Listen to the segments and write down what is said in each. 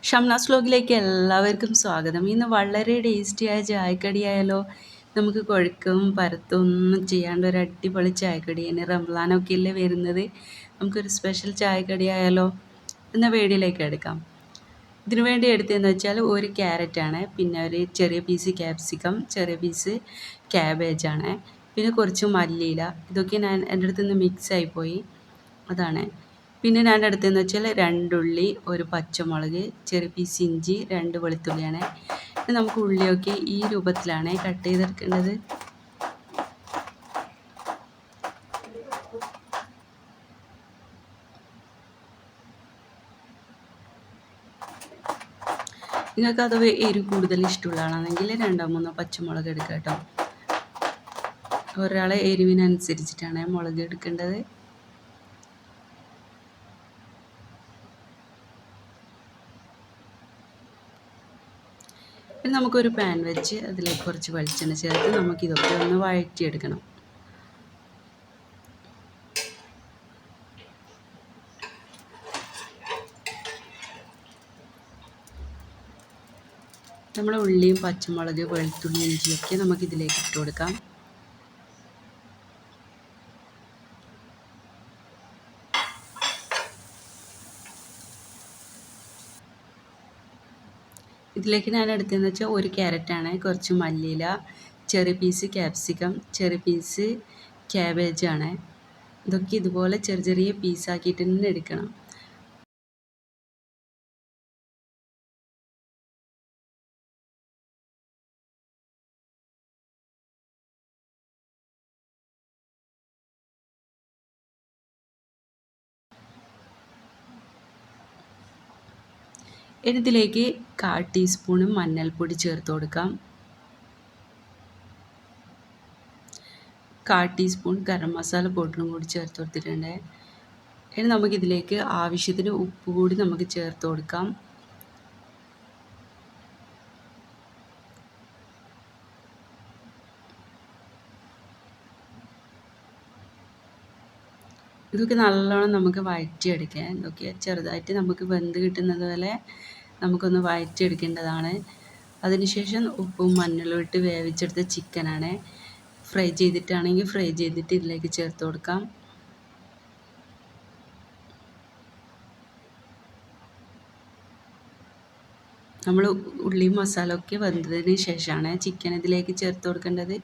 ഷംനാസ് വ്ലോഗിലേക്ക് എല്ലാവർക്കും സ്വാഗതം. ഇന്ന് വളരെ ടേസ്റ്റിയായ ചായക്കടിയായാലോ? നമുക്ക് കുഴക്കും പരത്തും ഒന്നും ചെയ്യാണ്ട് ഒരു അടിപൊളി ചായക്കടിയാണ്. റംസാനൊക്കെ അല്ലേ വരുന്നത്. നമുക്കൊരു സ്പെഷ്യൽ ചായക്കടിയായാലോ? എന്ന വീഡിയോയിലേക്ക് എടുക്കാം. ഇതിനു വേണ്ടി എടുത്തതെന്ന് വെച്ചാൽ ഒരു ക്യാരറ്റാണ്, പിന്നെ ഒരു ചെറിയ പീസ് ക്യാപ്സിക്കം, ചെറിയ പീസ് ക്യാബേജാണ്, പിന്നെ കുറച്ച് മല്ലിയില. ഇതൊക്കെ എൻ്റെ അടുത്ത് നിന്ന് മിക്സായി പോയി, അതാണ്. പിന്നെ ഞാൻ എടുത്തതെന്ന് വെച്ചാൽ 2 ഉള്ളി, ഒരു പച്ചമുളക്, ചെറിയ പീസ് ഇഞ്ചി, 2 വെളുത്തുള്ളിയാണ്. ഇനി നമുക്ക് ഉള്ളിയൊക്കെ ഈ രൂപത്തിലാണ് കട്ട് ചെയ്തെടുക്കേണ്ടത്. നിങ്ങൾക്ക് അഥവാ എരിവ് കൂടുതൽ ഇഷ്ടമുള്ള ആളാണെങ്കിൽ 2-3 പച്ചമുളക് എടുക്കുക കേട്ടോ. ഒരാളെ എരിവിനനുസരിച്ചിട്ടാണ് മുളക് എടുക്കേണ്ടത്. ഇനി നമുക്കൊരു പാൻ വെച്ച് അതിലേക്ക് കുറച്ച് വെളിച്ചെണ്ണ ചേർത്ത് നമുക്കിതൊക്കെ ഒന്ന് വഴറ്റിയെടുക്കണം. നമ്മൾ ഉള്ളിയും പച്ചമുളക്, വെളുത്തുള്ളി, ഇഞ്ചിയൊക്കെ നമുക്കിതിലേക്ക് ഇട്ട് കൊടുക്കാം. ഇതിലേക്ക് ഞാൻ എടുത്തതെന്ന് വെച്ചാൽ ഒരു ക്യാരറ്റാണ്, കുറച്ച് മല്ലിയില, ചെറിയ പീസ് ക്യാപ്സിക്കം, ചെറിയ പീസ് ക്യാബേജാണ്. ഇതൊക്കെ ഇതുപോലെ ചെറിയ ചെറിയ പീസാക്കിയിട്ട് തന്നെ എടുക്കണം. ഇതിലേക്ക് 1/4 ടീസ്പൂൺ മഞ്ഞൾപ്പൊടി ചേർത്ത് കൊടുക്കാം. 1/4 ടീസ്പൂൺ ഗരം മസാല പൗഡറും കൂടി ചേർത്ത് കൊടുത്തിട്ടുണ്ട്. ഇനി നമുക്കിതിലേക്ക് ആവശ്യത്തിന് ഉപ്പ് കൂടി നമുക്ക് ചേർത്ത് കൊടുക്കാം. ഇതൊക്കെ നല്ലോണം നമുക്ക് വഴറ്റിയെടുക്കാം. ഇതൊക്കെ ചെറുതായിട്ട് നമുക്ക് വെന്ത് കിട്ടുന്നത് പോലെ നമുക്കൊന്ന് വഴറ്റിയെടുക്കേണ്ടതാണ്. അതിനുശേഷം ഉപ്പും മഞ്ഞളും ഇട്ട് വേവിച്ചെടുത്ത ചിക്കനാണ്. ഫ്രൈ ചെയ്തിട്ടാണെങ്കിൽ ഫ്രൈ ചെയ്തിട്ട് ഇതിലേക്ക് ചേർത്ത് കൊടുക്കാം. നമ്മൾ ഉള്ളിയും മസാല ഒക്കെ വെന്തതിന് ശേഷമാണ് ചിക്കൻ ഇതിലേക്ക് ചേർത്ത് കൊടുക്കേണ്ടത്.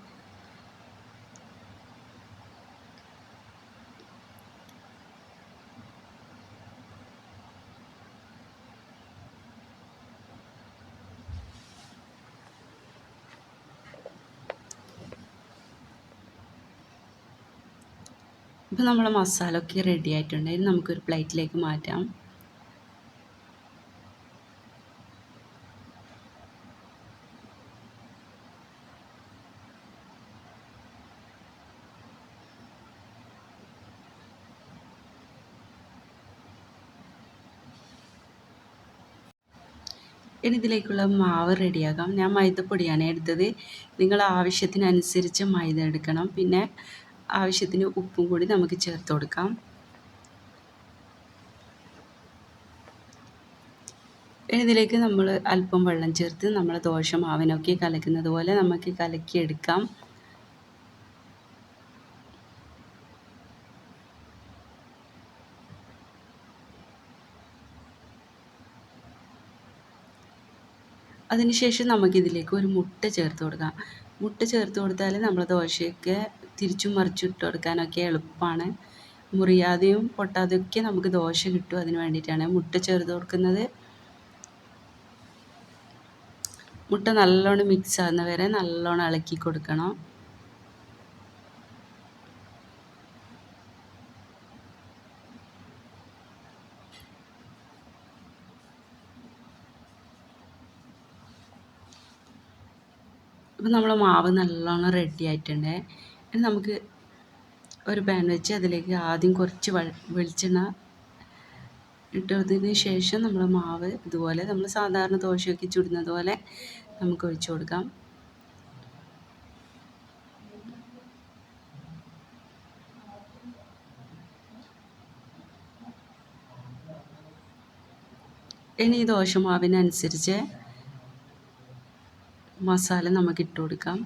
ഇപ്പോൾ നമ്മളെ മസാല ഒക്കെ റെഡി ആയിട്ടുണ്ട്. ഇനി നമുക്കൊരു പ്ലേറ്റിലേക്ക് മാറ്റാം. ഇനി ഇതിലേക്കുള്ള മാവ് റെഡിയാക്കാം. ഞാൻ മൈദപ്പൊടിയാണ് എടുത്തത്. നിങ്ങൾ ആവശ്യത്തിനനുസരിച്ച് മൈദ എടുക്കണം. പിന്നെ ആവശ്യത്തിന് ഉപ്പും കൂടി നമുക്ക് ചേർത്ത് കൊടുക്കാം. ഇനി ഇതിലേക്ക് നമ്മൾ അല്പം വെള്ളം ചേർത്ത് നമ്മൾ ദോശ മാവിനൊക്കെ കലക്കുന്നത് പോലെ നമുക്ക് കലക്കിയെടുക്കാം. അതിനുശേഷം നമുക്കിതിലേക്ക് ഒരു മുട്ട ചേർത്ത് കൊടുക്കാം. മുട്ട ചേർത്ത് കൊടുത്താൽ നമ്മൾ ദോശയൊക്കെ തിരിച്ചും മറിച്ചും ഇട്ട് കൊടുക്കാനൊക്കെ എളുപ്പമാണ്. മുറിയാതെയും പൊട്ടാതെയൊക്കെ നമുക്ക് ദോശ കിട്ടും. അതിന് വേണ്ടിയിട്ടാണ് മുട്ട ചേർത്ത് കൊടുക്കുന്നത്. മുട്ട നല്ലോണം മിക്സ് ആകുന്ന വരെ നല്ലോണം ഇളക്കി കൊടുക്കണം. അപ്പോൾ നമ്മൾ മാവ് നല്ലോണം റെഡി ആയിട്ടുണ്ട്. ഇനി നമുക്ക് ഒരു പാൻ വെച്ച് അതിലേക്ക് ആദ്യം കുറച്ച് വെളിച്ചെണ്ണ ഇട്ടതിന് ശേഷം നമ്മൾ മാവ് ഇതുപോലെ നമ്മൾ സാധാരണ ദോശയൊക്കെ ചുടുന്നത് പോലെ നമുക്ക് ഒഴിച്ചു കൊടുക്കാം. ഇനി ഈ ദോശമാവിനനുസരിച്ച് മസാല നമുക്ക് ഇട്ട് കൊടുക്കാം.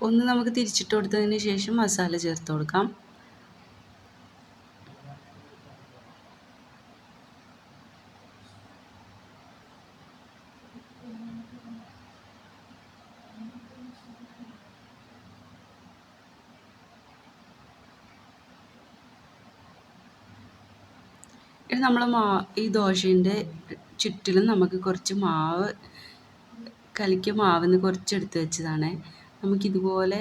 ഒന്ന് നമുക്ക് തിരിച്ചിട്ട് കൊടുത്തതിന് ശേഷം മസാല ചേർത്ത് കൊടുക്കാം. ഇനി നമ്മൾ ഈ ദോശേൻ്റെ ചുറ്റിലും നമുക്ക് കുറച്ച് മാവ് കലക്കിയ മാവിന്ന് കുറച്ചെടുത്ത് വെച്ചതാണ്. നമുക്കിതുപോലെ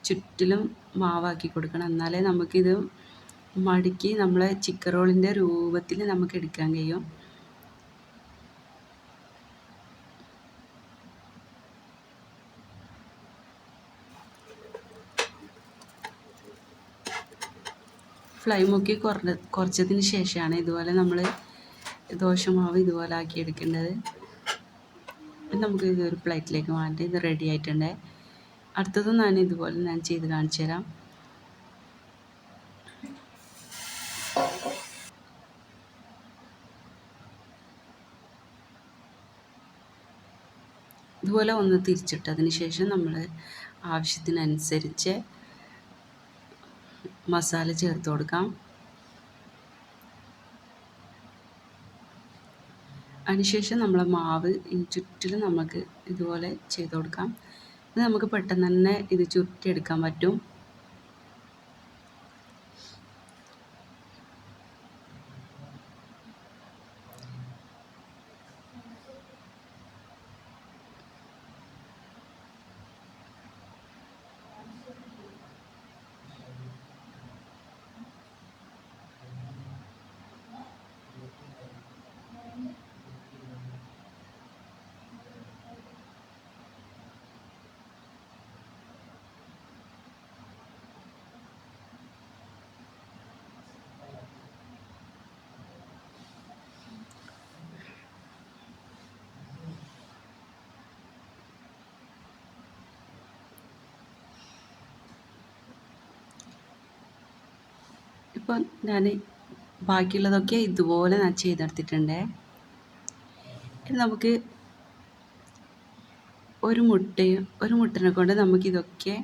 ചുറ്റിലും മാവാക്കി കൊടുക്കണം. എന്നാലേ നമുക്കിത് മടക്കി നമ്മളെ ചിക്കൻ റോളിൻ്റെ രൂപത്തിൽ നമുക്ക് എടുക്കാൻ കഴിയും. ഫ്ലെയിമൊക്കെ കുറച്ചതിന് ശേഷമാണ് ഇതുപോലെ നമ്മൾ ദോശമാവ് ഇതുപോലെ ആക്കി എടുക്കേണ്ടത്. നമുക്ക് ഇതൊരു പ്ലേറ്റിലേക്ക് മാറ്റി ഇത് റെഡി ആയിട്ടുണ്ട്. അടുത്തതും ഇതുപോലെ ഞാൻ ചെയ്ത് കാണിച്ചു തരാം. ഇതുപോലെ ഒന്ന് തിരിച്ചിട്ടതിന് ശേഷം നമ്മൾ ആവശ്യത്തിനനുസരിച്ച് മസാല ചേർത്ത് കൊടുക്കാം. അതിനുശേഷം നമ്മൾ മാവ് ചുറ്റിലും നമുക്ക് ഇതുപോലെ ചെയ്ത് കൊടുക്കാം. ഇത് നമുക്ക് പെട്ടെന്ന് തന്നെ ഇത് ചുറ്റിയെടുക്കാൻ പറ്റും. ഇപ്പം ഞാൻ ബാക്കിയുള്ളതൊക്കെ ഇതുപോലെ ഞാൻ ചെയ്തെടുത്തിട്ടുണ്ട്. ഇനി നമുക്ക് ഒരു മുട്ടനെ കൊണ്ട് നമുക്കിതൊക്കെ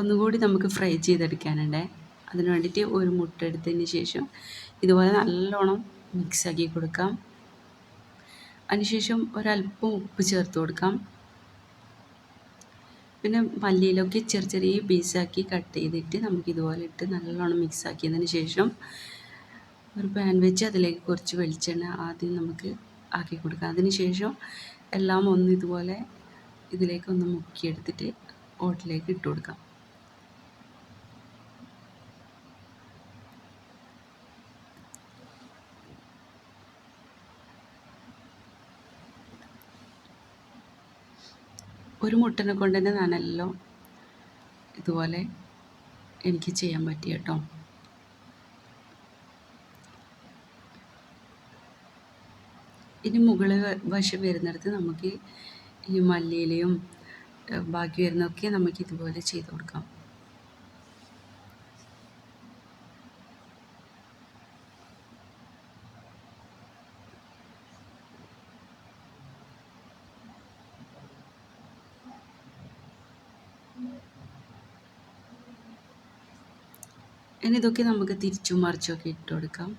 ഒന്നുകൂടി നമുക്ക് ഫ്രൈ ചെയ്തെടുക്കാനുണ്ട്. അതിന് വേണ്ടിയിട്ട് ഒരു മുട്ട എടുത്തതിന് ശേഷം ഇതുപോലെ നല്ലോണം മിക്സാക്കി കൊടുക്കാം. അതിനുശേഷം ഒരല്പം ഉപ്പ് ചേർത്ത് കൊടുക്കാം. പിന്നെ മല്ലിയിലൊക്കെ ചെറിയ പീസാക്കി കട്ട് ചെയ്തിട്ട് നമുക്കിതുപോലെ ഇട്ട് നല്ലോണം മിക്സാക്കിയതിന് ശേഷം ഒരു പാൻ വെച്ച് അതിലേക്ക് കുറച്ച് വെളിച്ചെണ്ണ ആദ്യം നമുക്ക് ആക്കി കൊടുക്കാം. അതിന് ശേഷം എല്ലാം ഒന്ന് ഇതുപോലെ ഇതിലേക്കൊന്ന് മുക്കിയെടുത്തിട്ട് ഓട്ടിലേക്ക് ഇട്ട് കൊടുക്കാം. ഒരു മുട്ടനെ കൊണ്ട് തന്നെ ഞാനെല്ലാം ഇതുപോലെ എനിക്ക് ചെയ്യാൻ പറ്റി കേട്ടോ. ഇനി മുകളിൽ വശം വരുന്നിടത്ത് നമുക്ക് ഈ മല്ലിയിലയും ബാക്കി വരുന്നതൊക്കെ നമുക്ക് ഇതുപോലെ ചെയ്ത് കൊടുക്കാം. ഇനി ഇതൊക്കെ നമുക്ക് തിരിച്ചും മറിച്ചുമൊക്കെ ഇട്ട് കൊടുക്കാം.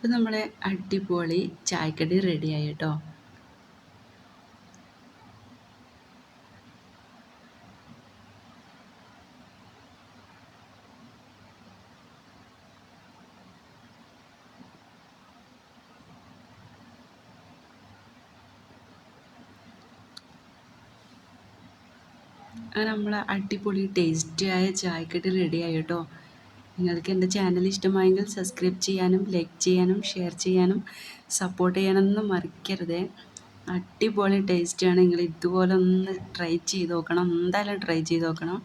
ഇപ്പം നമ്മളെ അടിപൊളി ചായക്കടി റെഡിയായി കേട്ടോ. അങ്ങനെ നമ്മളെ അടിപൊളി ടേസ്റ്റിയായ ചായക്കടി റെഡിയായി കേട്ടോ. നിങ്ങൾക്ക് എൻ്റെ ചാനൽ ഇഷ്ടമായെങ്കിൽ സബ്സ്ക്രൈബ് ചെയ്യാനും ലൈക്ക് ചെയ്യാനും ഷെയർ ചെയ്യാനും സപ്പോർട്ട് ചെയ്യാനൊന്നും മറക്കരുതേ. അടിപൊളി ടേസ്റ്റാണ്. നിങ്ങൾ ഇതുപോലെ ഒന്ന് ട്രൈ ചെയ്ത് നോക്കണം, എന്തായാലും ട്രൈ ചെയ്ത് നോക്കണം.